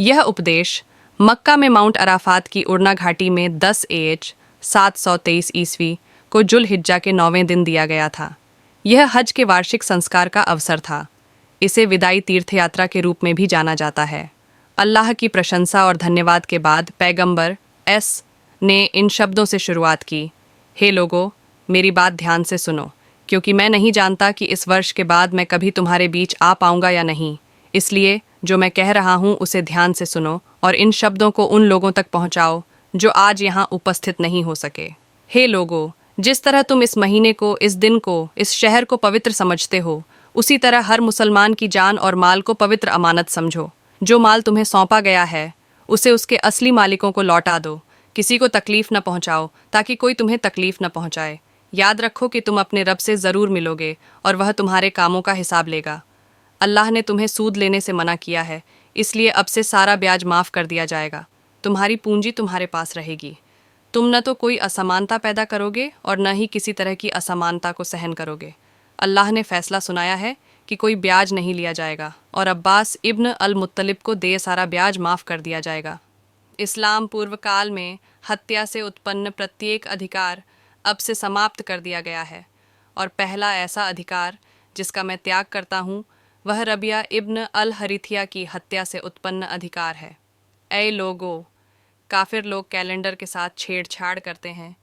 यह उपदेश मक्का में माउंट अराफात की उड़ना घाटी में 10 AH 723 ईस्वी को जुल हिज्जा के 9वें दिन दिया गया था। यह हज के वार्षिक संस्कार का अवसर था। इसे विदाई तीर्थयात्रा के रूप में भी जाना जाता है। अल्लाह की प्रशंसा और धन्यवाद के बाद पैगंबर एस ने इन शब्दों से शुरुआत की, हे लोगों, मेरी बात ध्यान से सुनो, क्योंकि मैं नहीं जानता कि इस वर्ष के बाद मैं कभी तुम्हारे बीच आ पाऊंगा या नहीं। इसलिए जो मैं कह रहा हूँ उसे ध्यान से सुनो और इन शब्दों को उन लोगों तक पहुँचाओ जो आज यहाँ उपस्थित नहीं हो सके। हे लोगों, जिस तरह तुम इस महीने को, इस दिन को, इस शहर को पवित्र समझते हो, उसी तरह हर मुसलमान की जान और माल को पवित्र अमानत समझो। जो माल तुम्हें सौंपा गया है उसे उसके असली मालिकों को लौटा दो। किसी को तकलीफ न पहुंचाओ ताकि कोई तुम्हें तकलीफ न पहुंचाए। याद रखो कि तुम अपने रब से ज़रूर मिलोगे और वह तुम्हारे कामों का हिसाब लेगा। अल्लाह ने तुम्हें सूद लेने से मना किया है, इसलिए अब से सारा ब्याज माफ़ कर दिया जाएगा। तुम्हारी पूंजी तुम्हारे पास रहेगी। तुम न तो कोई असमानता पैदा करोगे और न ही किसी तरह की असमानता को सहन करोगे। अल्लाह ने फैसला सुनाया है कि कोई ब्याज नहीं लिया जाएगा और अब्बास इब्न अल मुत्तलिब को दे सारा ब्याज माफ़ कर दिया जाएगा। इस्लाम पूर्व काल में हत्या से उत्पन्न प्रत्येक अधिकार अब से समाप्त कर दिया गया है और पहला ऐसा अधिकार जिसका मैं त्याग करता हूँ वह रबिया इब्न अल हरिथिया की हत्या से उत्पन्न अधिकार है। ऐ लोगो, काफिर लोग कैलेंडर के साथ छेड़छाड़ करते हैं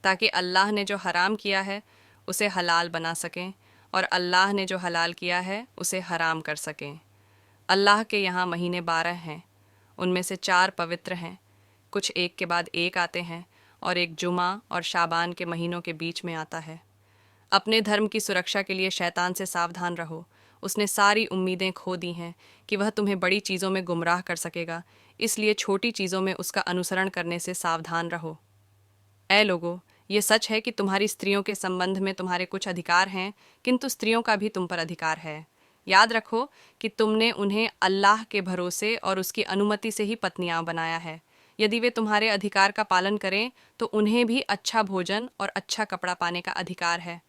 ताकि अल्लाह ने जो हराम किया है उसे हलाल बना सकें और अल्लाह ने जो हलाल किया है उसे हराम कर सकें। अल्लाह के यहाँ महीने 12 हैं, उनमें से 4 पवित्र हैं, कुछ एक के बाद एक आते हैं और एक जुमा और शाबान के महीनों के बीच में आता है। अपने धर्म की सुरक्षा के लिए शैतान से सावधान रहो। उसने सारी उम्मीदें खो दी हैं कि वह तुम्हें बड़ी चीज़ों में गुमराह कर सकेगा, इसलिए छोटी चीज़ों में उसका अनुसरण करने से सावधान रहो। ऐ लोगो, ये सच है कि तुम्हारी स्त्रियों के संबंध में तुम्हारे कुछ अधिकार हैं, किंतु स्त्रियों का भी तुम पर अधिकार है। याद रखो कि तुमने उन्हें अल्लाह के भरोसे और उसकी अनुमति से ही पत्नियां बनाया है। यदि वे तुम्हारे अधिकार का पालन करें तो उन्हें भी अच्छा भोजन और अच्छा कपड़ा पाने का अधिकार है।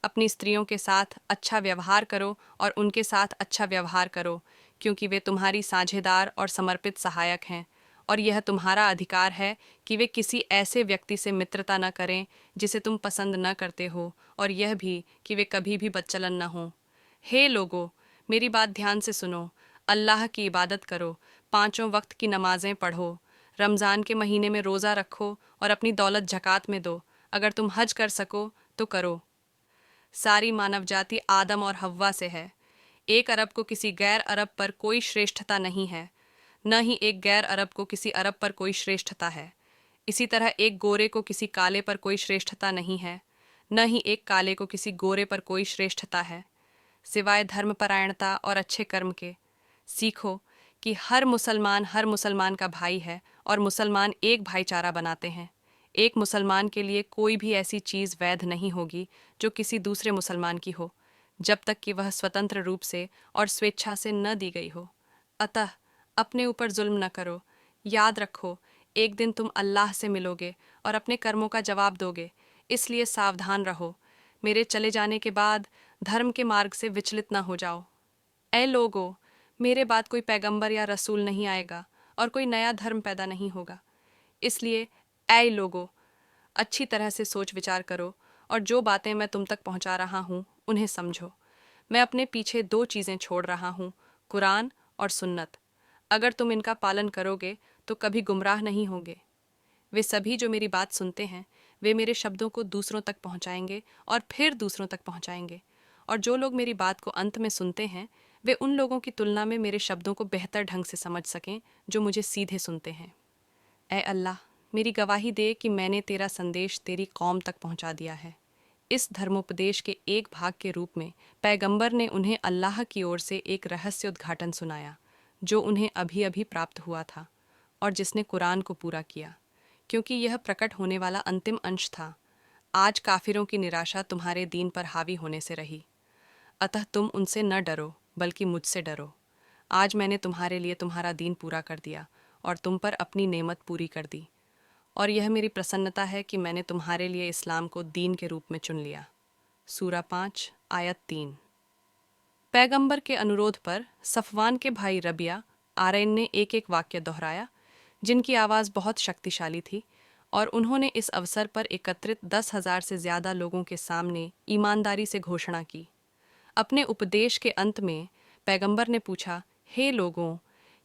अपनी स्त्रियों के साथ अच्छा व्यवहार करो और उनके साथ अच्छा व्यवहार करो, क्योंकि वे तुम्हारी साझेदार और समर्पित सहायक हैं। और यह तुम्हारा अधिकार है कि वे किसी ऐसे व्यक्ति से मित्रता न करें जिसे तुम पसंद न करते हो, और यह भी कि वे कभी भी बदचलन न हों। हे लोगो, मेरी बात ध्यान से सुनो। अल्लाह की इबादत करो, 5 वक्त की नमाजें पढ़ो, रमज़ान के महीने में रोज़ा रखो और अपनी दौलत ज़कात में दो। अगर तुम हज कर सको तो करो। सारी मानव जाति आदम और हव्वा से है। एक अरब को किसी गैर अरब पर कोई श्रेष्ठता नहीं है, न ही एक गैर अरब को किसी अरब पर कोई श्रेष्ठता है। इसी तरह एक गोरे को किसी काले पर कोई श्रेष्ठता नहीं है, न ही एक काले को किसी गोरे पर कोई श्रेष्ठता है, सिवाय धर्मपरायणता और अच्छे कर्म के। सीखो कि हर मुसलमान का भाई है और मुसलमान एक भाईचारा बनाते हैं। एक मुसलमान के लिए कोई भी ऐसी चीज़ वैध नहीं होगी जो किसी दूसरे मुसलमान की हो, जब तक कि वह स्वतंत्र रूप से और स्वेच्छा से न दी गई हो। अतः अपने ऊपर जुल्म न करो। याद रखो, एक दिन तुम अल्लाह से मिलोगे और अपने कर्मों का जवाब दोगे, इसलिए सावधान रहो। मेरे चले जाने के बाद धर्म के मार्ग से विचलित न हो जाओ। ऐ लोगो, मेरे बाद कोई पैगंबर या रसूल नहीं आएगा और कोई नया धर्म पैदा नहीं होगा। इसलिए ऐ लोगो, अच्छी तरह से सोच विचार करो और जो बातें मैं तुम तक पहुंचा रहा हूं उन्हें समझो। मैं अपने पीछे 2 चीज़ें छोड़ रहा हूं, कुरान और सुन्नत। अगर तुम इनका पालन करोगे तो कभी गुमराह नहीं होगे। वे सभी जो मेरी बात सुनते हैं वे मेरे शब्दों को दूसरों तक पहुंचाएंगे और फिर दूसरों तक पहुंचाएंगे, और जो लोग मेरी बात को अंत में सुनते हैं वे उन लोगों की तुलना में मेरे शब्दों को बेहतर ढंग से समझ सकें जो मुझे सीधे सुनते हैं। ऐ अल्लाह, मेरी गवाही दे कि मैंने तेरा संदेश तेरी कौम तक पहुंचा दिया है। इस धर्मोपदेश के एक भाग के रूप में पैगंबर ने उन्हें अल्लाह की ओर से एक रहस्य उद्घाटन सुनाया जो उन्हें अभी अभी प्राप्त हुआ था और जिसने कुरान को पूरा किया, क्योंकि यह प्रकट होने वाला अंतिम अंश था। आज काफिरों की निराशा तुम्हारे दीन पर हावी होने से रही, अतः तुम उनसे न डरो बल्कि मुझसे डरो। आज मैंने तुम्हारे लिए तुम्हारा दीन पूरा कर दिया और तुम पर अपनी नेमत पूरी कर दी, और यह मेरी प्रसन्नता है कि मैंने तुम्हारे लिए इस्लाम को दीन के रूप में चुन लिया। सूरा 5 आयत 3। पैगंबर के अनुरोध पर सफ़वान के भाई रबिया आर्यन ने एक एक वाक्य दोहराया, जिनकी आवाज़ बहुत शक्तिशाली थी, और उन्होंने इस अवसर पर एकत्रित 10,000 से ज़्यादा लोगों के सामने ईमानदारी से घोषणा की। अपने उपदेश के अंत में पैगंबर ने पूछा, हे लोगों,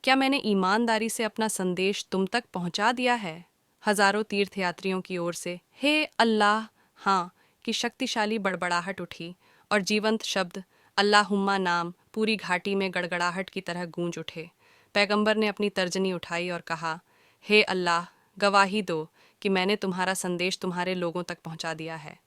क्या मैंने ईमानदारी से अपना संदेश तुम तक पहुंचा दिया है? हजारों तीर्थयात्रियों की ओर से हे अल्लाह हाँ की शक्तिशाली बड़बड़ाहट उठी, और जीवंत शब्द अल्लाहुम्मा नाम पूरी घाटी में गड़गड़ाहट की तरह गूंज उठे। पैगंबर ने अपनी तर्जनी उठाई और कहा, हे अल्लाह, गवाही दो कि मैंने तुम्हारा संदेश तुम्हारे लोगों तक पहुंचा दिया है।